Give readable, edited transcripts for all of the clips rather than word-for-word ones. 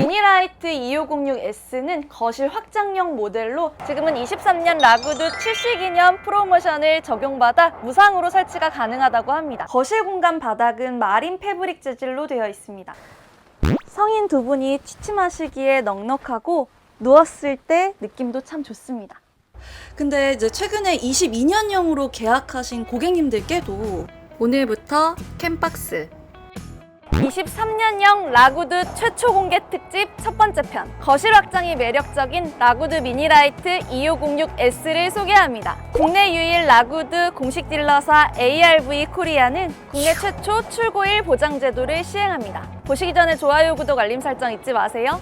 미니라이트 2506S는 거실 확장형 모델로 지금은 23년 라구드 출시기념 프로모션을 적용받아 무상으로 설치가 가능하다고 합니다. 거실 공간 바닥은 마린 패브릭 재질로 되어 있습니다. 성인 두 분이 취침하시기에 넉넉하고 누웠을 때 느낌도 참 좋습니다. 근데 이제 최근에 22년형으로 계약하신 고객님들께도 오늘부터 캠박스 23년형 라구드 최초 공개 특집 첫 번째 편, 거실 확장이 매력적인 라구드 미니라이트 2506S를 소개합니다. 국내 유일 라구드 공식 딜러사 ARV 코리아는 국내 최초 출고일 보장 제도를 시행합니다. 보시기 전에 좋아요, 구독, 알림 설정 잊지 마세요.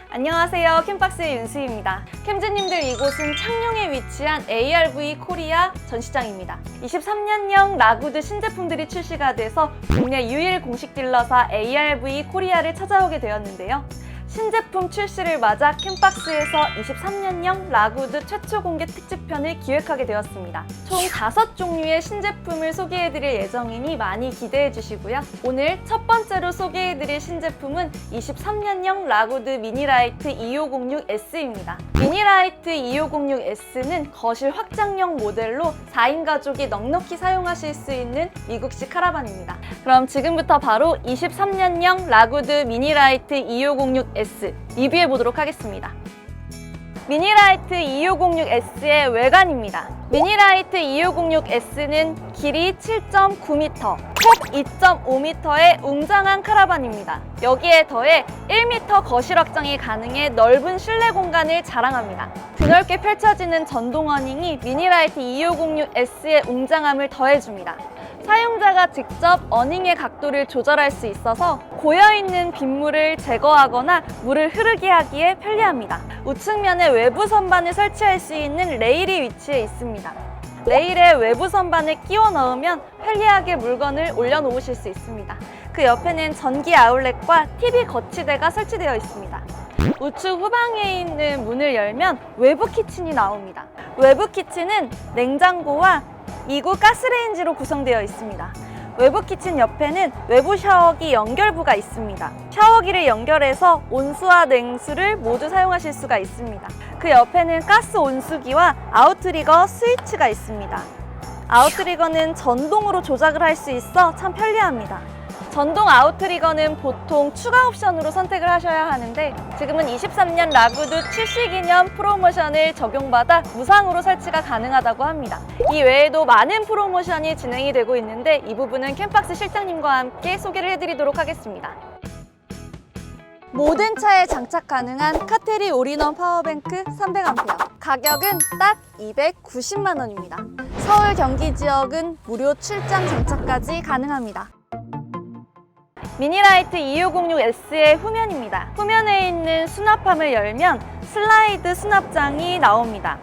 안녕하세요, 캠박스의 윤수희입니다. 캠즈님들, 이곳은 창녕에 위치한 ARV 코리아 전시장입니다. 23년형 라구드 신제품들이 출시가 돼서 국내 유일 공식 딜러사 ARV 코리아를 찾아오게 되었는데요. 신제품 출시를 맞아 캠박스에서 23년형 라구드 최초 공개 특집편을 기획하게 되었습니다. 총 5종류의 신제품을 소개해드릴 예정이니 많이 기대해주시고요. 오늘 첫 번째로 소개해드릴 신제품은 23년형 라구드 미니라이트 2506S입니다. 미니라이트 2506S는 거실 확장형 모델로 4인 가족이 넉넉히 사용하실 수 있는 미국식 카라반입니다. 그럼 지금부터 바로 23년형 라구드 미니라이트 2506S 리뷰해 보도록 하겠습니다. 미니라이트 2506S의 외관입니다. 미니라이트 2506S는 길이 7.9m, 폭 2.5m의 웅장한 카라반입니다. 여기에 더해 1m 거실 확장이 가능해 넓은 실내 공간을 자랑합니다. 드넓게 펼쳐지는 전동 어닝이 미니라이트 2506S의 웅장함을 더해줍니다. 사용자가 직접 어닝의 각도를 조절할 수 있어서 고여있는 빗물을 제거하거나 물을 흐르게 하기에 편리합니다. 우측면에 외부 선반을 설치할 수 있는 레일이 위치해 있습니다. 레일에 외부 선반을 끼워 넣으면 편리하게 물건을 올려놓으실 수 있습니다. 그 옆에는 전기 아울렛과 TV 거치대가 설치되어 있습니다. 우측 후방에 있는 문을 열면 외부 키친이 나옵니다. 외부 키친은 냉장고와 2구 가스레인지로 구성되어 있습니다. 외부 키친 옆에는 외부 샤워기 연결부가 있습니다. 샤워기를 연결해서 온수와 냉수를 모두 사용하실 수가 있습니다. 그 옆에는 가스 온수기와 아웃트리거 스위치가 있습니다. 아웃트리거는 전동으로 조작을 할 수 있어 참 편리합니다. 전동 아웃트리거는 보통 추가 옵션으로 선택을 하셔야 하는데 지금은 23년 라구드 출시 기념 프로모션을 적용받아 무상으로 설치가 가능하다고 합니다. 이 외에도 많은 프로모션이 진행이 되고 있는데 이 부분은 캠박스 실장님과 함께 소개를 해드리도록 하겠습니다. 모든 차에 장착 가능한 카테리 올인원 파워뱅크 300A, 가격은 딱 290만 원입니다. 서울 경기 지역은 무료 출장 장착까지 가능합니다. 미니라이트 2506S의 후면입니다. 후면에 있는 수납함을 열면 슬라이드 수납장이 나옵니다.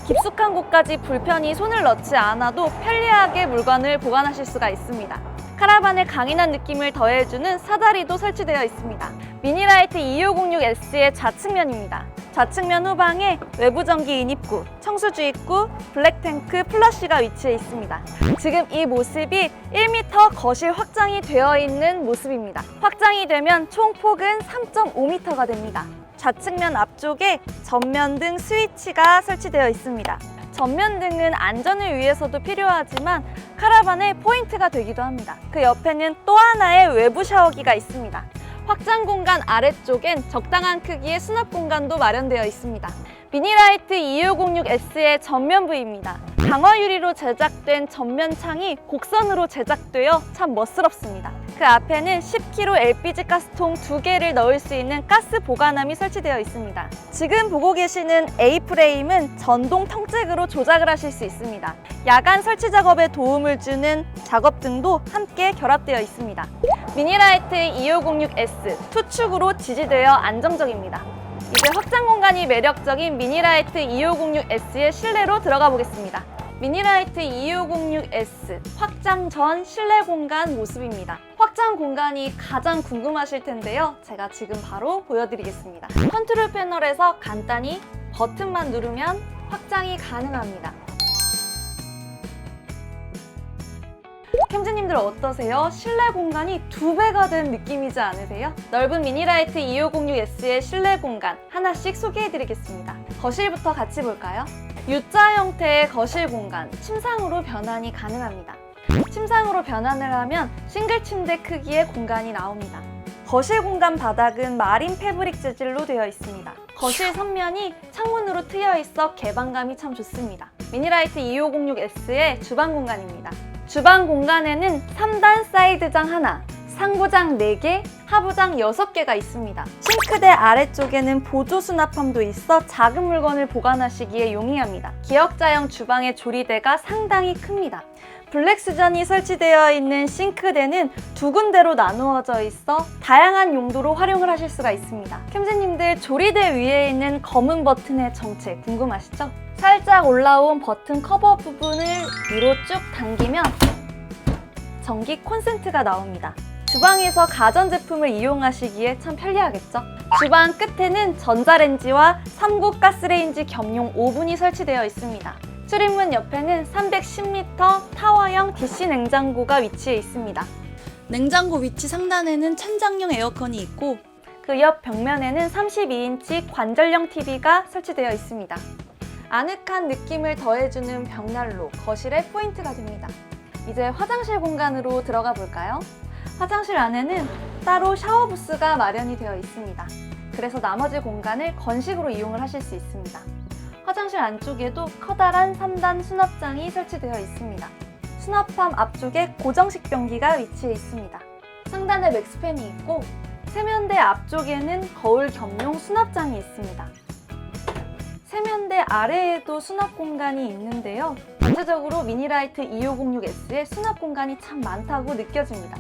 깊숙한 곳까지 불편히 손을 넣지 않아도 편리하게 물건을 보관하실 수가 있습니다. 카라반의 강인한 느낌을 더해주는 사다리도 설치되어 있습니다. 미니라이트 2506S의 좌측면입니다. 좌측면 후방에 외부 전기 인입구, 청수주 입구, 블랙탱크 플러시가 위치해 있습니다. 지금 이 모습이 1m 거실 확장이 되어 있는 모습입니다. 확장이 되면 총 폭은 3.5m가 됩니다. 좌측면 앞쪽에 전면등 스위치가 설치되어 있습니다. 전면등은 안전을 위해서도 필요하지만 카라반의 포인트가 되기도 합니다. 그 옆에는 또 하나의 외부 샤워기가 있습니다. 확장 공간 아래쪽엔 적당한 크기의 수납 공간도 마련되어 있습니다. 미니라이트 2506S의 전면 부위입니다. 강화 유리로 제작된 전면 창이 곡선으로 제작되어 참 멋스럽습니다. 그 앞에는 10kg LPG 가스통 2개를 넣을 수 있는 가스 보관함이 설치되어 있습니다. 지금 보고 계시는 A프레임은 전동 텅잭으로 조작을 하실 수 있습니다. 야간 설치 작업에 도움을 주는 작업등도 함께 결합되어 있습니다. 미니라이트 2506S 투축으로 지지되어 안정적입니다. 이제 확장 공간이 매력적인 미니라이트 2506S의 실내로 들어가 보겠습니다. 미니라이트 2506S 확장 전 실내 공간 모습입니다. 확장 공간이 가장 궁금하실 텐데요. 제가 지금 바로 보여드리겠습니다. 컨트롤 패널에서 간단히 버튼만 누르면 확장이 가능합니다. 캠제님들 어떠세요? 실내 공간이 2배가 된 느낌이지 않으세요? 넓은 미니라이트 2506S의 실내 공간 하나씩 소개해드리겠습니다. 거실부터 같이 볼까요? U자 형태의 거실 공간, 침상으로 변환이 가능합니다. 침상으로 변환을 하면 싱글 침대 크기의 공간이 나옵니다. 거실 공간 바닥은 마린 패브릭 재질로 되어 있습니다. 거실 선면이 창문으로 트여 있어 개방감이 참 좋습니다. 미니라이트 2506S의 주방 공간입니다. 주방 공간에는 3단 사이드장 하나, 상부장 4개, 하부장 6개가 있습니다. 싱크대 아래쪽에는 보조 수납함도 있어 작은 물건을 보관하시기에 용이합니다. 기역자형 주방의 조리대가 상당히 큽니다. 블랙수전이 설치되어 있는 싱크대는 2군데로 나누어져 있어 다양한 용도로 활용을 하실 수가 있습니다. 캠제님들 조리대 위에 있는 검은 버튼의 정체 궁금하시죠? 살짝 올라온 버튼 커버 부분을 위로 쭉 당기면 전기 콘센트가 나옵니다. 주방에서 가전제품을 이용하시기에 참 편리하겠죠? 주방 끝에는 전자레인지와 3구 가스레인지 겸용 오븐이 설치되어 있습니다. 출입문 옆에는 310m 타워형 DC 냉장고가 위치해 있습니다. 냉장고 위치 상단에는 천장형 에어컨이 있고 그 옆 벽면에는 32인치 관절형 TV가 설치되어 있습니다. 아늑한 느낌을 더해주는 벽난로, 거실의 포인트가 됩니다. 이제 화장실 공간으로 들어가 볼까요? 화장실 안에는 따로 샤워 부스가 마련이 되어 있습니다. 그래서 나머지 공간을 건식으로 이용을 하실 수 있습니다. 화장실 안쪽에도 커다란 3단 수납장이 설치되어 있습니다. 수납함 앞쪽에 고정식 변기가 위치해 있습니다. 상단에 맥스팬이 있고 세면대 앞쪽에는 거울 겸용 수납장이 있습니다. 세면대 아래에도 수납 공간이 있는데요. 전체적으로 미니라이트 2506S의 수납 공간이 참 많다고 느껴집니다.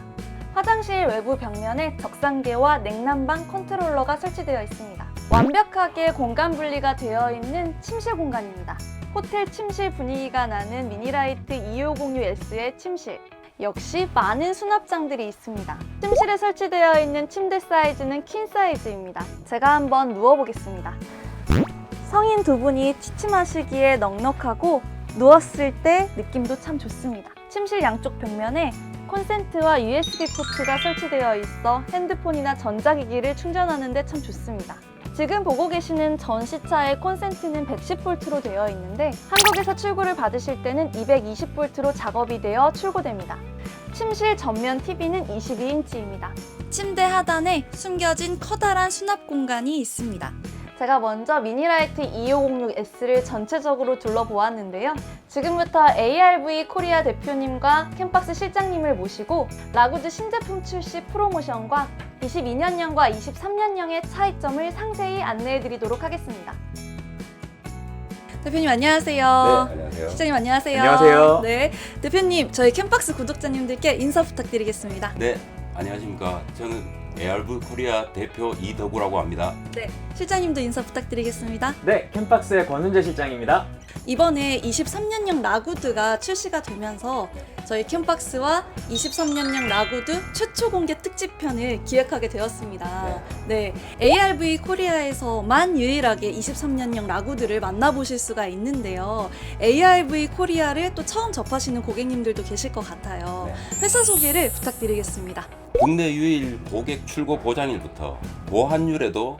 화장실 외부 벽면에 적상개와 냉난방 컨트롤러가 설치되어 있습니다. 완벽하게 공간 분리가 되어 있는 침실 공간입니다. 호텔 침실 분위기가 나는 미니라이트 2506S의 침실. 역시 많은 수납장들이 있습니다. 침실에 설치되어 있는 침대 사이즈는 퀸 사이즈입니다. 제가 한번 누워보겠습니다. 성인 2분이 취침하시기에 넉넉하고 누웠을 때 느낌도 참 좋습니다. 침실 양쪽 벽면에 콘센트와 USB 포트가 설치되어 있어 핸드폰이나 전자기기를 충전하는 데 참 좋습니다. 지금 보고 계시는 전시차의 콘센트는 110V로 되어 있는데 한국에서 출고를 받으실 때는 220V로 작업이 되어 출고됩니다. 침실 전면 TV는 22인치입니다. 침대 하단에 숨겨진 커다란 수납 공간이 있습니다. 제가 먼저 미니라이트 2506S를 전체적으로 둘러보았는데요. 지금부터 ARV 코리아 대표님과 캠박스 실장님을 모시고 라구드 신제품 출시 프로모션과 22년형과 23년형의 차이점을 상세히 안내해드리도록 하겠습니다. 대표님 안녕하세요. 네, 안녕하세요. 실장님 안녕하세요. 안녕하세요. 네, 대표님 저희 캠박스 구독자님들께 인사 부탁드리겠습니다. 네, 안녕하십니까. 저는 ARV 코리아 대표 이덕우라고 합니다. 네, 실장님도 인사 부탁드리겠습니다. 네, 캠박스의 권은재 실장입니다. 이번에 23년형 라구드가 출시가 되면서 저희 캠박스와 23년형 라구드 최초 공개 특집편을 기획하게 되었습니다. 네, ARV 코리아에서만 유일하게 23년형 라구드를 만나보실 수가 있는데요. ARV 코리아를 또 처음 접하시는 고객님들도 계실 것 같아요. 회사 소개를 부탁드리겠습니다. 국내 유일 고객 출고 보장일부터 보환율에도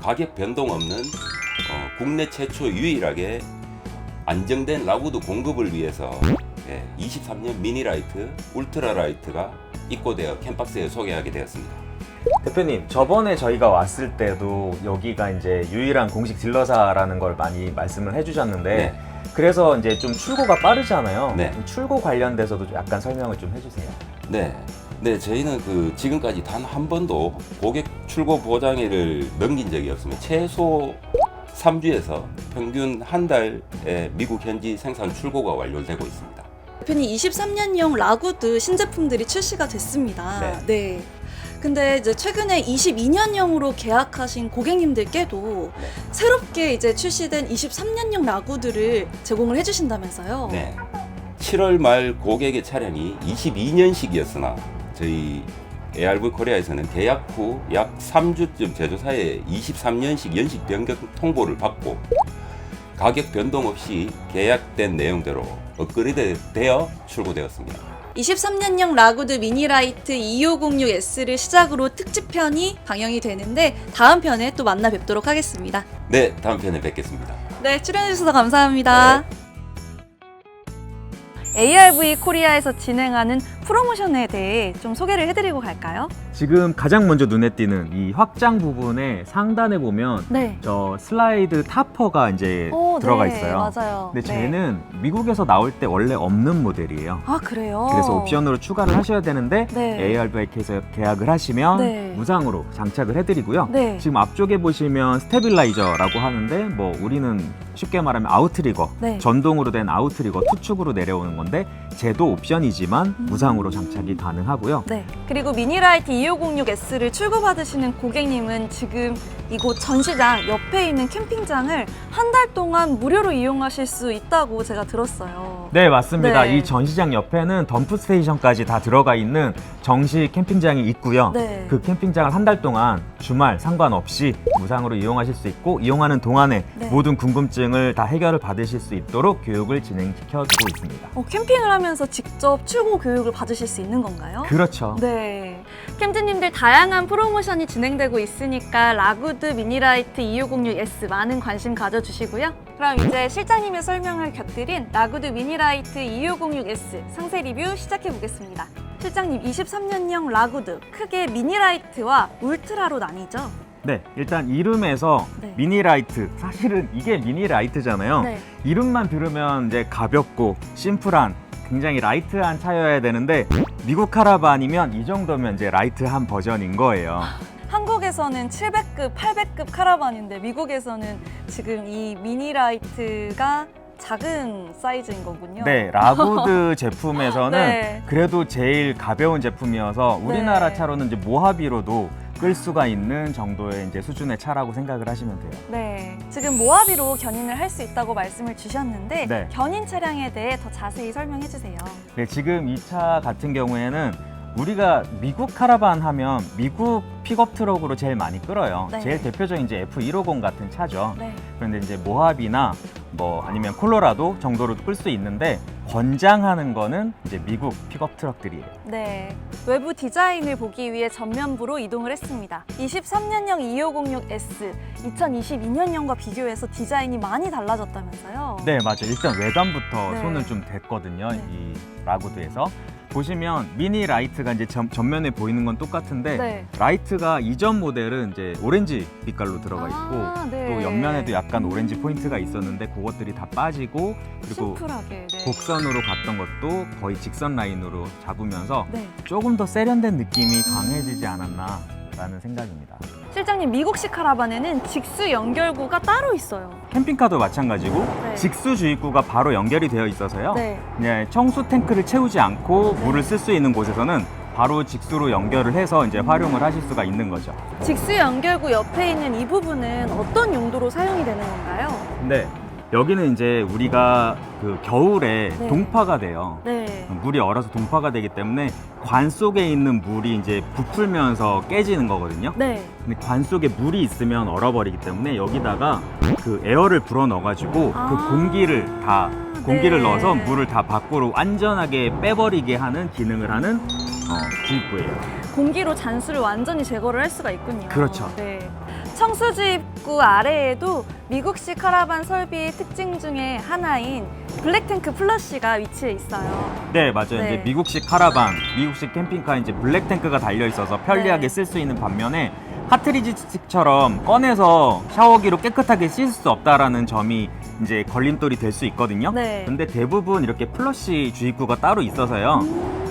가격 변동 없는 국내 최초 유일하게 안정된 라구드 공급을 위해서 23년 미니라이트, 울트라라이트가 입고되어 캠박스에 소개하게 되었습니다. 대표님, 저번에 저희가 왔을 때도 여기가 이제 유일한 공식 딜러사라는 걸 많이 말씀을 해주셨는데 네. 그래서 이제 좀 출고가 빠르잖아요. 네. 출고 관련돼서도 약간 설명을 좀 해주세요. 네, 저희는 지금까지 단 한 번도 고객 출고 보장일을 넘긴 적이 없습니다. 최소 3주에서 평균 한 달에 미국 현지 생산 출고가 완료되고 있습니다. 대표님 23년형 라구드 신제품들이 출시가 됐습니다. 네. 근데 이제 최근에 22년형으로 계약하신 고객님들께도 새롭게 이제 출시된 23년형 라구드를 제공을 해주신다면서요? 네. 7월 말 고객의 차량이 22년식이었으나 저희 ARV 코리아에서는 계약 후 약 3주쯤 제조사에 23년식 연식 변경 통보를 받고 가격 변동 없이 계약된 내용대로 업그레이드 되어 출고되었습니다. 23년형 라구드 미니라이트 2506S를 시작으로 특집편이 방영이 되는데 다음 편에 또 만나 뵙도록 하겠습니다. 네, 다음 편에 뵙겠습니다. 네, 출연해주셔서 감사합니다. ARV 코리아에서 진행하는 프로모션에 대해 좀 소개를 해드리고 갈까요? 지금 가장 먼저 눈에 띄는 이 확장 부분의 상단에 보면 네. 저 슬라이드 타퍼가 이제 들어가 네, 있어요. 맞아요. 근데 네. 쟤는 미국에서 나올 때 원래 없는 모델이에요. 아, 그래요? 그래서 옵션으로 추가를 하셔야 되는데 네. ARV에서 계약을 하시면 네. 무상으로 장착을 해드리고요. 네. 지금 앞쪽에 보시면 스테빌라이저라고 하는데 뭐 우리는 쉽게 말하면 아웃트리거, 네. 전동으로 된 아웃트리거 투축으로 내려오는 건데 쟤도 옵션이지만 무상으로 장착이 가능하고요. 네. 그리고 미니라이트 2506S를 출고받으시는 고객님은 지금 이곳 전시장 옆에 있는 캠핑장을 한 달 동안 무료로 이용하실 수 있다고 제가 들었어요. 네, 맞습니다. 네. 이 전시장 옆에는 덤프 스테이션까지 다 들어가 있는 정식 캠핑장이 있고요. 네. 그 캠핑장을 한 달 동안 주말 상관없이 무상으로 이용하실 수 있고 이용하는 동안에 네. 모든 궁금증을 다 해결을 받으실 수 있도록 교육을 진행시켜주고 있습니다. 캠핑을 하면서 직접 출고 교육을 받으실 수 있는 건가요? 그렇죠. 네. 캠즈님들 다양한 프로모션이 진행되고 있으니까 라구드 미니라이트 2506S 많은 관심 가져주시고요. 그럼 이제 실장님의 설명을 곁들인 라구드 미니라이트 2506S 상세 리뷰 시작해 보겠습니다. 실장님, 23년형 라구드 크게 미니라이트와 울트라로 나뉘죠? 네, 일단 이름에서 네. 미니라이트, 사실은 이게 미니라이트잖아요. 네. 이름만 들으면 이제 가볍고 심플한 굉장히 라이트한 차여야 되는데 미국 카라반이면 이 정도면 이제 라이트한 버전인 거예요. 한국에서는 700급, 800급 카라반인데 미국에서는 지금 이 미니라이트가 작은 사이즈인 거군요. 네, 라구드 제품에서는 네. 그래도 제일 가벼운 제품이어서 우리나라 네. 차로는 이제 모하비로도 끌 수가 있는 정도의 이제 수준의 차라고 생각을 하시면 돼요. 네, 지금 모하비로 견인을 할 수 있다고 말씀을 주셨는데 네. 견인 차량에 대해 더 자세히 설명해 주세요. 네, 지금 이 차 같은 경우에는 우리가 미국 카라반 하면 미국 픽업 트럭으로 제일 많이 끌어요. 네. 제일 대표적인 이제 F150 같은 차죠. 네. 그런데 이제 모하비나 뭐 아니면 콜로라도 정도로도 끌 수 있는데 권장하는 거는 이제 미국 픽업 트럭들이에요. 네, 외부 디자인을 보기 위해 전면부로 이동을 했습니다. 23년형 2506S, 2022년형과 비교해서 디자인이 많이 달라졌다면서요? 네, 맞아요. 일단 외관부터 네. 손을 좀 댔거든요. 네. 이 라구드에서. 보시면 미니 라이트가 이제 전면에 보이는 건 똑같은데 네. 라이트가 이전 모델은 이제 오렌지 빛깔로 들어가 있고 네. 또 옆면에도 약간 오렌지 포인트가 있었는데 그것들이 다 빠지고 그리고 심플하게. 네. 곡선으로 갔던 것도 거의 직선 라인으로 잡으면서 네. 조금 더 세련된 느낌이 강해지지 않았나라는 생각입니다. 실장님, 미국식 카라반에는 직수 연결구가 따로 있어요. 캠핑카도 마찬가지고 네. 직수 주입구가 바로 연결이 되어 있어서요. 네. 네, 청수 탱크를 채우지 않고 물을 쓸 수 있는 곳에서는 바로 직수로 연결을 해서 이제 활용을 하실 수가 있는 거죠. 직수 연결구 옆에 있는 이 부분은 어떤 용도로 사용이 되는 건가요? 네, 여기는 이제 우리가 그 겨울에 네. 동파가 돼요. 네. 물이 얼어서 동파가 되기 때문에 관 속에 있는 물이 이제 부풀면서 깨지는 거거든요. 네. 근데 관 속에 물이 있으면 얼어버리기 때문에 여기다가 그 에어를 불어 넣어가지고 그 공기를 네. 넣어서 물을 다 밖으로 안전하게 빼버리게 하는 기능을 하는 주입구예요. 공기로 잔수를 완전히 제거를 할 수가 있군요. 그렇죠. 네. 청수주입구 아래에도 미국식 카라반 설비의 특징 중에 하나인 블랙탱크 플러시가 위치해 있어요. 네, 맞아요. 네. 이제 미국식 카라반, 미국식 캠핑카에 이제 블랙 탱크가 달려 있어서 편리하게 네. 쓸 수 있는 반면에 카트리지처럼 꺼내서 샤워기로 깨끗하게 씻을 수 없다라는 점이 이제 걸림돌이 될 수 있거든요. 네. 근데 대부분 이렇게 플러시 주입구가 따로 있어서요.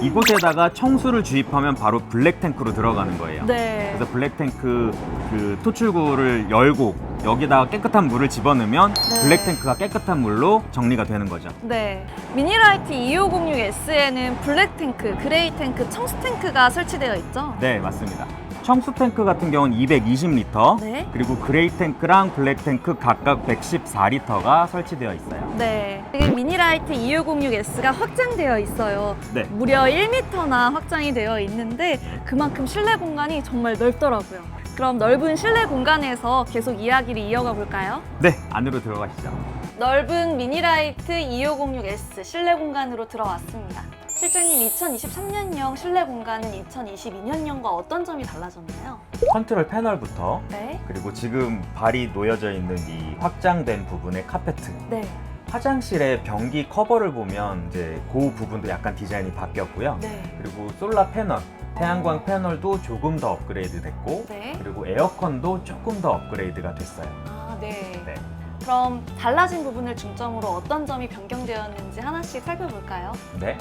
이곳에다가 청수를 주입하면 바로 블랙 탱크로 들어가는 거예요. 네. 그래서 블랙 탱크 그 토출구를 열고 여기다가 깨끗한 물을 집어넣으면 네. 블랙 탱크가 깨끗한 물로 정리가 되는 거죠. 네. 미니라이트 2506S에는 블랙탱크, 그레이탱크, 청수탱크가 설치되어 있죠? 네, 맞습니다. 청수 탱크 같은 경우는 220리터, 네. 그리고 그레이 탱크랑 블랙 탱크 각각 114리터가 설치되어 있어요. 네. 지금 미니라이트 2506S가 확장되어 있어요. 네. 무려 1m나 확장이 되어 있는데 그만큼 실내 공간이 정말 넓더라고요. 그럼 넓은 실내 공간에서 계속 이야기를 이어가 볼까요? 네, 안으로 들어가시죠. 넓은 미니라이트 2506S 실내 공간으로 들어왔습니다. 실장님, 2023년형 실내 공간은 2022년형과 어떤 점이 달라졌나요? 컨트롤 패널부터 네. 그리고 지금 발이 놓여져 있는 이 확장된 부분의 카페트, 네. 화장실의 변기 커버를 보면 이제 그 부분도 약간 디자인이 바뀌었고요. 네. 그리고 솔라 패널, 태양광 패널도 조금 더 업그레이드 됐고, 네. 그리고 에어컨도 조금 더 업그레이드가 됐어요. 아, 네. 네. 그럼 달라진 부분을 중점으로 어떤 점이 변경되었는지 하나씩 살펴볼까요? 네.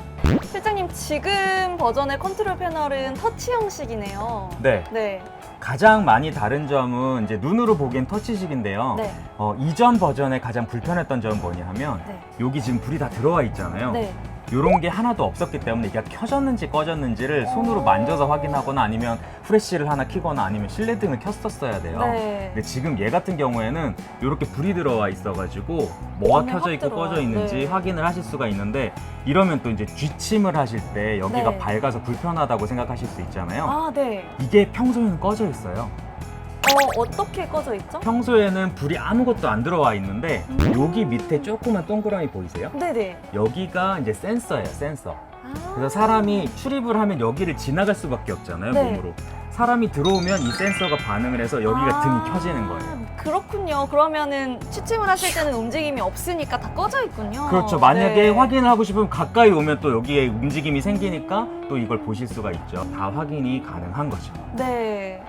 실장님, 지금 버전의 컨트롤 패널은 터치 형식이네요. 네. 네. 가장 많이 다른 점은 이제 눈으로 보기엔 터치식인데요. 네. 이전 버전에 가장 불편했던 점은 뭐냐 하면 네. 여기 지금 불이 다 들어와 있잖아요. 네. 이런 게 하나도 없었기 때문에 이게 켜졌는지 꺼졌는지를 손으로 만져서 확인하거나 아니면 후레쉬를 하나 켜거나 아니면 실내등을 켰었어야 돼요. 네. 근데 지금 얘 같은 경우에는 이렇게 불이 들어와 있어가지고 뭐가 눈에 켜져 확 있고 들어와요. 꺼져 있는지 네. 확인을 하실 수가 있는데 이러면 또 이제 뒷침을 하실 때 여기가 네. 밝아서 불편하다고 생각하실 수 있잖아요. 아, 네. 이게 평소에는 꺼져 있어요. 어떻게 꺼져 있죠? 평소에는 불이 아무것도 안 들어와 있는데 여기 밑에 조그만 동그라미 보이세요? 네네. 여기가 이제 센서예요, 센서. 아. 그래서 사람이 출입을 하면 여기를 지나갈 수밖에 없잖아요, 네. 몸으로. 사람이 들어오면 이 센서가 반응을 해서 여기가 등이 켜지는 거예요. 그렇군요. 그러면은 취침을 하실 때는 움직임이 없으니까 다 꺼져 있군요. 그렇죠. 만약에 네. 확인을 하고 싶으면 가까이 오면 또 여기에 움직임이 생기니까 또 이걸 보실 수가 있죠. 다 확인이 가능한 거죠. 네.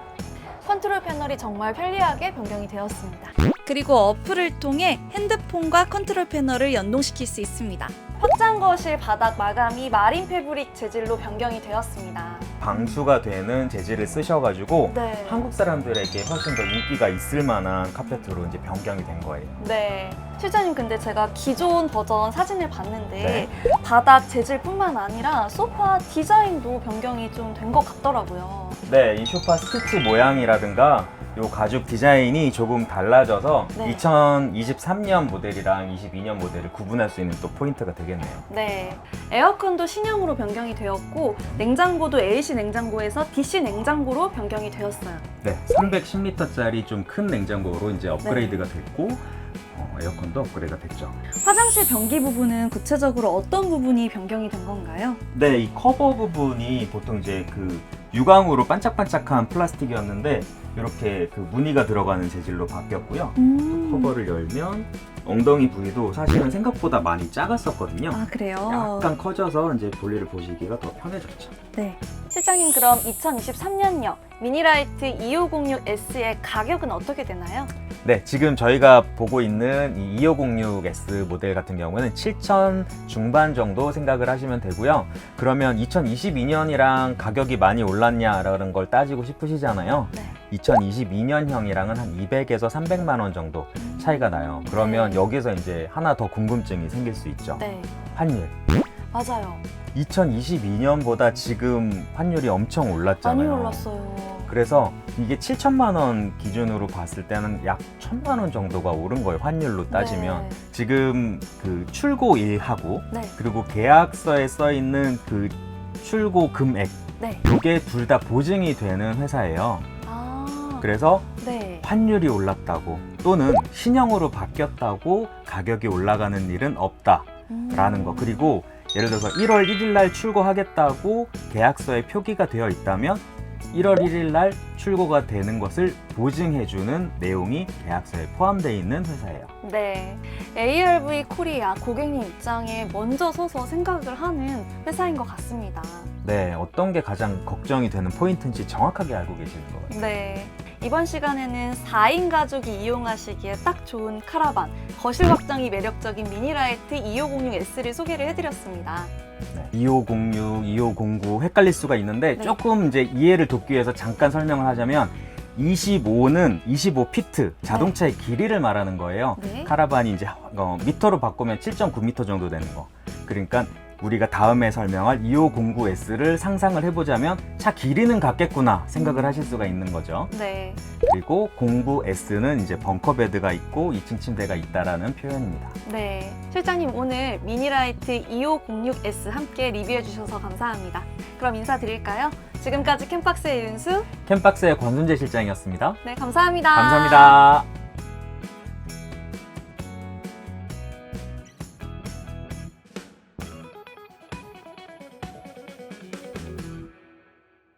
컨트롤 패널이 정말 편리하게 변경이 되었습니다. 그리고 어플을 통해 핸드폰과 컨트롤 패널을 연동시킬 수 있습니다. 확장 거실 바닥 마감이 마린 패브릭 재질로 변경이 되었습니다. 방수가 되는 재질을 쓰셔가지고 네. 한국 사람들에게 훨씬 더 인기가 있을 만한 카페트로 이제 변경이 된 거예요. 네. 실장님, 근데 제가 기존 버전 사진을 봤는데 네. 바닥 재질뿐만 아니라 소파 디자인도 변경이 좀 된 것 같더라고요. 네, 이 소파 스티치 모양이라든가 요 가죽 디자인이 조금 달라져서 네. 2023년 모델이랑 22년 모델을 구분할 수 있는 또 포인트가 되겠네요. 네. 에어컨도 신형으로 변경이 되었고 냉장고도 AC 냉장고에서 DC 냉장고로 변경이 되었어요. 네, 310리터짜리 좀 큰 냉장고로 이제 업그레이드가 됐고 에어컨도 업그레이드가 됐죠. 화장실 변기 부분은 구체적으로 어떤 부분이 변경이 된 건가요? 네, 이 커버 부분이 보통 이제 그 유광으로 반짝반짝한 플라스틱이었는데 이렇게 그 무늬가 들어가는 재질로 바뀌었고요. 커버를 열면 엉덩이 부위도 사실은 생각보다 많이 작았었거든요. 아, 그래요? 약간 커져서 이제 볼일을 보시기가 더 편해졌죠. 네. 실장님, 그럼 2023년형 미니라이트 2506S의 가격은 어떻게 되나요? 네, 지금 저희가 보고 있는 이 2506S 모델 같은 경우는 7,000 중반 정도 생각을 하시면 되고요. 그러면 2022년이랑 가격이 많이 올랐냐라는 걸 따지고 싶으시잖아요. 네. 2022년형이랑은 한 200에서 300만 원 정도 차이가 나요. 그러면 네. 여기서 이제 하나 더 궁금증이 생길 수 있죠. 네. 환율. 맞아요. 2022년보다 지금 환율이 엄청 올랐잖아요. 많이 올랐어요. 그래서 이게 7천만 원 기준으로 봤을 때는 약 1,000만 원 정도가 오른 거예요. 환율로 따지면. 네. 지금 그 출고일하고 네. 그리고 계약서에 써 있는 그 출고 금액 네. 이게 둘 다 보증이 되는 회사예요. 아. 그래서 네. 환율이 올랐다고 또는 신형으로 바뀌었다고 가격이 올라가는 일은 없다라는 거. 그리고 예를 들어서 1월 1일 날 출고하겠다고 계약서에 표기가 되어 있다면 1월 1일 날 출고가 되는 것을 보증해주는 내용이 계약서에 포함되어 있는 회사예요. 네. ARV 코리아 고객님 입장에 먼저 서서 생각을 하는 회사인 것 같습니다. 네, 어떤 게 가장 걱정이 되는 포인트인지 정확하게 알고 계시는 것 같아요. 네. 이번 시간에는 4인 가족이 이용하시기에 딱 좋은 카라반, 거실 확장이 매력적인 미니라이트 2506S를 소개를 해드렸습니다. 네, 2506, 2509 헷갈릴 수가 있는데 네. 조금 이제 이해를 돕기 위해서 잠깐 설명을 하자면 25는 25피트 자동차의 길이를 말하는 거예요. 네. 카라반이 이제 미터로 바꾸면 7.9m 정도 되는 거. 그러니까 우리가 다음에 설명할 2509S를 상상을 해보자면 차 길이는 같겠구나 생각을 하실 수가 있는 거죠. 네. 그리고 09S는 이제 벙커베드가 있고 2층 침대가 있다라는 표현입니다. 네. 실장님, 오늘 미니라이트 2506S 함께 리뷰해 주셔서 감사합니다. 그럼 인사드릴까요? 지금까지 캠박스의 윤수. 캠박스의 권순재 실장이었습니다. 네, 감사합니다. 감사합니다.